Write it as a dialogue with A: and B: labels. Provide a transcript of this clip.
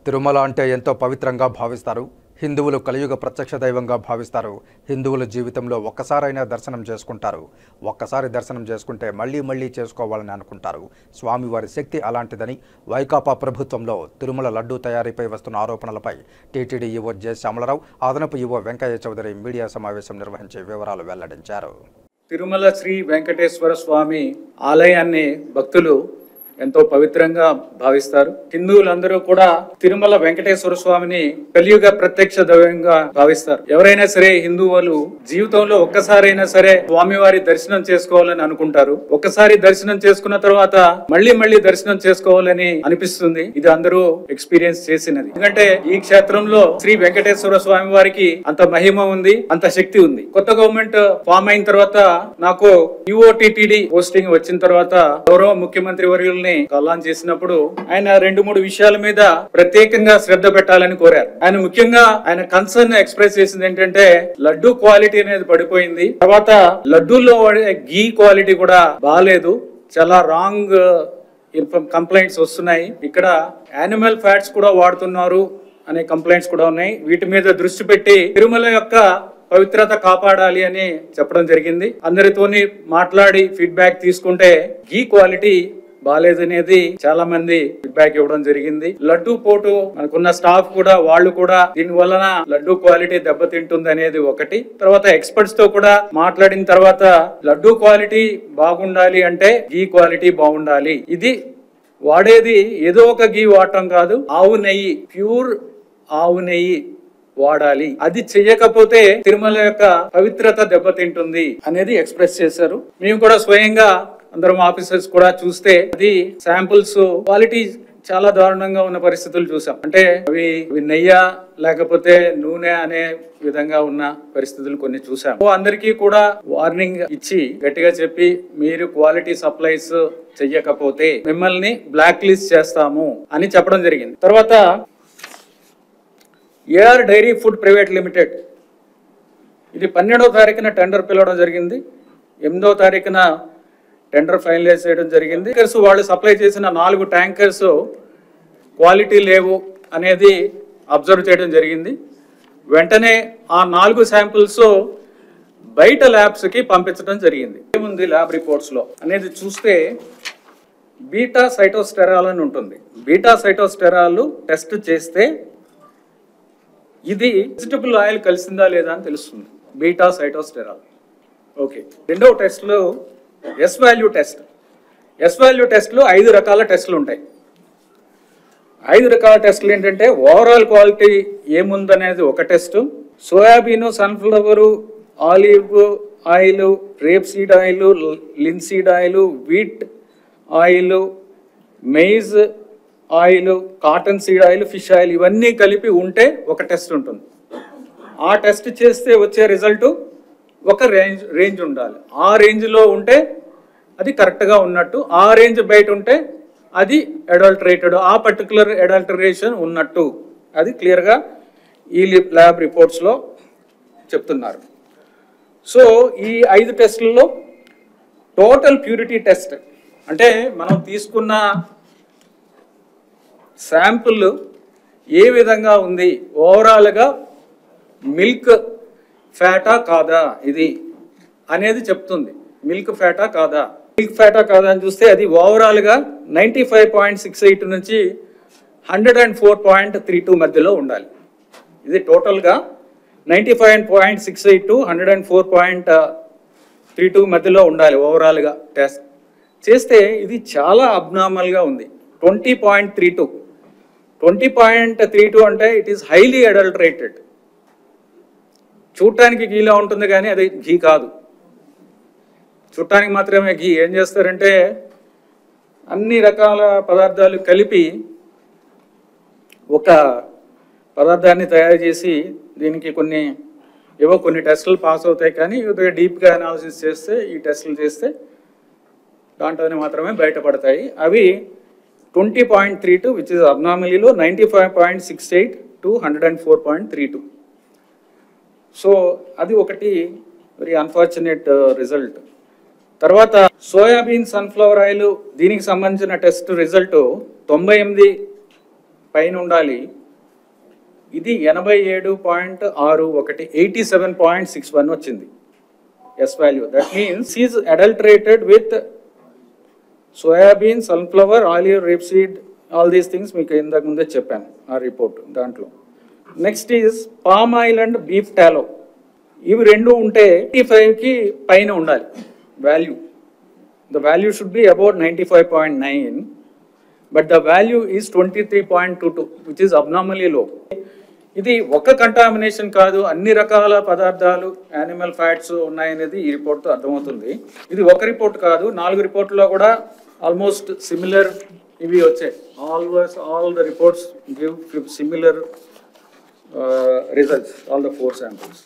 A: తిరుమల అంటే ఎంతో పవిత్రంగా భావిస్తారు. హిందువులు కలియుగ ప్రత్యక్ష దైవంగా భావిస్తారు. హిందువుల జీవితంలో ఒక్కసారైనా దర్శనం చేసుకుంటారు. ఒక్కసారి దర్శనం చేసుకుంటే మళ్ళీ మళ్ళీ చేసుకోవాలని అనుకుంటారు. స్వామివారి శక్తి అలాంటిదని వైకాపా ప్రభుత్వంలో తిరుమల లడ్డూ తయారీపై వస్తున్న ఆరోపణలపై టీటీడీ ఈవో జె శ్యామలరావు, అదనపు ఈవో వెంకయ్య చౌదరి మీడియా సమావేశం నిర్వహించి వివరాలు వెల్లడించారు.
B: తిరుమల శ్రీ వెంకటేశ్వర స్వామి ఆలయాన్ని భక్తులు ఎంతో పవిత్రంగా భావిస్తారు. హిందువులందరూ కూడా తిరుమల వెంకటేశ్వర స్వామిని కలియుగ ప్రత్యక్ష దైవంగా భావిస్తారు. ఎవరైనా సరే హిందువులు జీవితంలో ఒక్కసారైనా సరే స్వామివారి దర్శనం చేసుకోవాలని అనుకుంటారు. ఒక్కసారి దర్శనం చేసుకున్న తర్వాత మళ్ళీ మళ్ళీ దర్శనం చేసుకోవాలని అనిపిస్తుంది. ఇది అందరూ ఎక్స్పీరియన్స్ చేసినది. ఎందుకంటే ఈ క్షేత్రంలో శ్రీ వెంకటేశ్వర స్వామి వారికి అంత మహిమ ఉంది, అంత శక్తి ఉంది. కొత్త గవర్నమెంట్ ఫామ్ అయిన తర్వాత నాకు యుఓటిటిడి పోస్టింగ్ వచ్చిన తర్వాత గౌరవ ముఖ్యమంత్రి వర్యుల్ని కలాన్ చేసినప్పుడు ఆయన 2-3 విషయాల మీద ప్రత్యేకంగా శ్రద్ధ పెట్టాలని కోరారు. ఆయన ముఖ్యంగా ఆయన కన్సర్న్ ఎక్స్ప్రెస్ చేసింది ఏంటంటే లడ్డూ క్వాలిటీ అనేది పడిపోయింది. తర్వాత లడ్డూల్లో గీ క్వాలిటీ కూడా బాగాలేదు, చాలా రాంగ్ కంప్లైంట్స్ వస్తున్నాయి. ఇక్కడ యానిమల్ ఫ్యాట్స్ కూడా వాడుతున్నారు అనే కంప్లైంట్స్ కూడా ఉన్నాయి. వీటి మీద దృష్టి పెట్టి తిరుమల యొక్క పవిత్రత కాపాడాలి అని చెప్పడం జరిగింది. అందరితోని మాట్లాడి ఫీడ్బ్యాక్ తీసుకుంటే గీ క్వాలిటీ బాలేదనేది చాలా మంది ఫీడ్బ్యాక్ ఇవ్వడం జరిగింది. లడ్డూ పోటు మనకున్న స్టాఫ్ కూడా వాళ్ళు కూడా దీని వలన లడ్డూ క్వాలిటీ దెబ్బతింటుంది అనేది ఒకటి. తర్వాత ఎక్స్పర్ట్స్ తో కూడా మాట్లాడిన తర్వాత లడ్డూ క్వాలిటీ బాగుండాలి అంటే గీ క్వాలిటీ బాగుండాలి. ఇది వాడేది ఏదో ఒక గీ వాడటం కాదు, ఆవు నెయ్యి, ప్యూర్ ఆవు నెయ్యి వాడాలి. అది చెయ్యకపోతే తిరుమల యొక్క పవిత్రత దెబ్బతింటుంది అనేది ఎక్స్ప్రెస్ చేశారు. మేము కూడా స్వయంగా అందరం ఆఫీసర్స్ కూడా చూస్తే అది శాంపుల్స్ క్వాలిటీ చాలా దారుణంగా ఉన్న పరిస్థితులు చూసాం. అంటే అవి నెయ్య లేకపోతే నూనె అనే విధంగా ఉన్న పరిస్థితులు కొన్ని చూసాం. అందరికీ కూడా వార్నింగ్ ఇచ్చి గట్టిగా చెప్పి మీరు క్వాలిటీ సప్లైస్ చెయ్యకపోతే మిమ్మల్ని బ్లాక్ లిస్ట్ చేస్తాము అని చెప్పడం జరిగింది. తర్వాత AR dairy food private limited ఇది 12వ తారీఖున టెండర్ పిలవడం జరిగింది. 8వ తారీఖున టెండర్ ఫైనలైజ్ చేయడం జరిగింది. వాళ్ళు సప్లై చేసిన 4 ట్యాంకర్స్ క్వాలిటీ లేవు అనేది అబ్జర్వ్ చేయడం జరిగింది. వెంటనే ఆ 4 శాంపిల్స్ బయట ల్యాబ్స్కి పంపించడం జరిగింది. ఏముంది ల్యాబ్ రిపోర్ట్స్లో అనేది చూస్తే బీటా సైటోస్టెరాల్ అని ఉంటుంది. బీటా సైటోస్టెరాల్ టెస్ట్ చేస్తే ఇది వెజిటబుల్ ఆయిల్ కలిసిందా లేదా అని తెలుస్తుంది. Beta sitosterol. ఓకే. రెండవ టెస్ట్లో S value test. S value టెస్ట్లో 5 రకాల టెస్టులు ఉంటాయి. 5 రకాల టెస్టులు ఏంటంటే ఓవరాల్ క్వాలిటీ ఏముందనేది ఒక test, soybean, sunflower, olive oil, rape seed oil, linseed oil, wheat oil, maize oil, cotton seed oil, fish oil ఇవన్నీ కలిపి ఉంటే ఒక టెస్ట్ ఉంటుంది. ఆ టెస్ట్ చేస్తే వచ్చే రిజల్ట్ ఒక రేంజ్ ఉండాలి. ఆ రేంజ్లో ఉంటే అది కరెక్ట్గా ఉన్నట్టు, ఆ రేంజ్ బయట ఉంటే అది అడల్టరేటెడ్, ఆ పర్టికులర్ అడల్టరేషన్ ఉన్నట్టు అది క్లియర్గా ఈ ల్యాబ్ రిపోర్ట్స్లో చెప్తున్నారు. సో ఈ 5 టెస్టుల్లో టోటల్ ప్యూరిటీ టెస్ట్ అంటే మనం తీసుకున్న శాంపుల్ ఏ విధంగా ఉంది, ఓవరాల్గా మిల్క్ ఫ్యాటా కాదా ఇది అనేది చెప్తుంది. మిల్క్ ఫ్యాటా కాదా, మిల్క్ ఫ్యాటా కాదా అని చూస్తే అది ఓవరాల్గా 95.68 నుంచి 104.32 మధ్యలో ఉండాలి. ఇది టోటల్గా 95.68 to 104.32 మధ్యలో ఉండాలి ఓవరాల్గా టెస్ట్ చేస్తే. ఇది చాలా అబ్నార్మల్గా ఉంది. 20.32 20.32 అంటే ఇట్ ఈస్ హైలీ అడల్టరేటెడ్. చూడటానికి గీలా ఉంటుంది కానీ అది ఘీ కాదు, చూడటానికి మాత్రమే ఘీ. ఏం చేస్తారంటే అన్ని రకాల పదార్థాలు కలిపి ఒక పదార్థాన్ని తయారు చేసి దీనికి కొన్ని టెస్టులు పాస్ అవుతాయి. కానీ డీప్గా అనాలిసిస్ చేస్తే ఈ టెస్టులు చేస్తే దాంట్లోనే మాత్రమే బయటపడతాయి. అవి 20.32 విచ్ ఇస్ అబ్నార్మలీలో 95.68 to 104.32. సో అది ఒకటి వెరీ అన్ఫార్చునేట్ రిజల్ట్. తర్వాత సోయాబీన్, సన్ఫ్లవర్ ఆయిల్ దీనికి సంబంధించిన టెస్ట్ రిజల్ట్ 98 పైన ఉండాలి. ఇది 87.61 87.61 వచ్చింది S value. That means is adulterated with soybean, sunflower, olive, rapeseed, all these things మీకు ఇంతకు ముందే చెప్పాను ఆ రిపోర్ట్ దాంట్లో. Next is palm oil and beef tallow. ఇవి రెండు ఉంటే 85కి పైన ఉండాలి value. The value should be about 95.9, but the value is 23.22 which is abnormally low. ఇది ఒక కంటామినేషన్ కాదు, అన్ని రకాల పదార్థాలు యానిమల్ ఫ్యాట్స్ ఉన్నాయనేది ఈ రిపోర్ట్తో అర్థమవుతుంది. ఇది ఒక రిపోర్ట్ కాదు, 4 రిపోర్ట్లో కూడా ఆల్మోస్ట్ సిమిలర్ ఇవి వచ్చాయి. All the reports give similar results, all the 4 samples.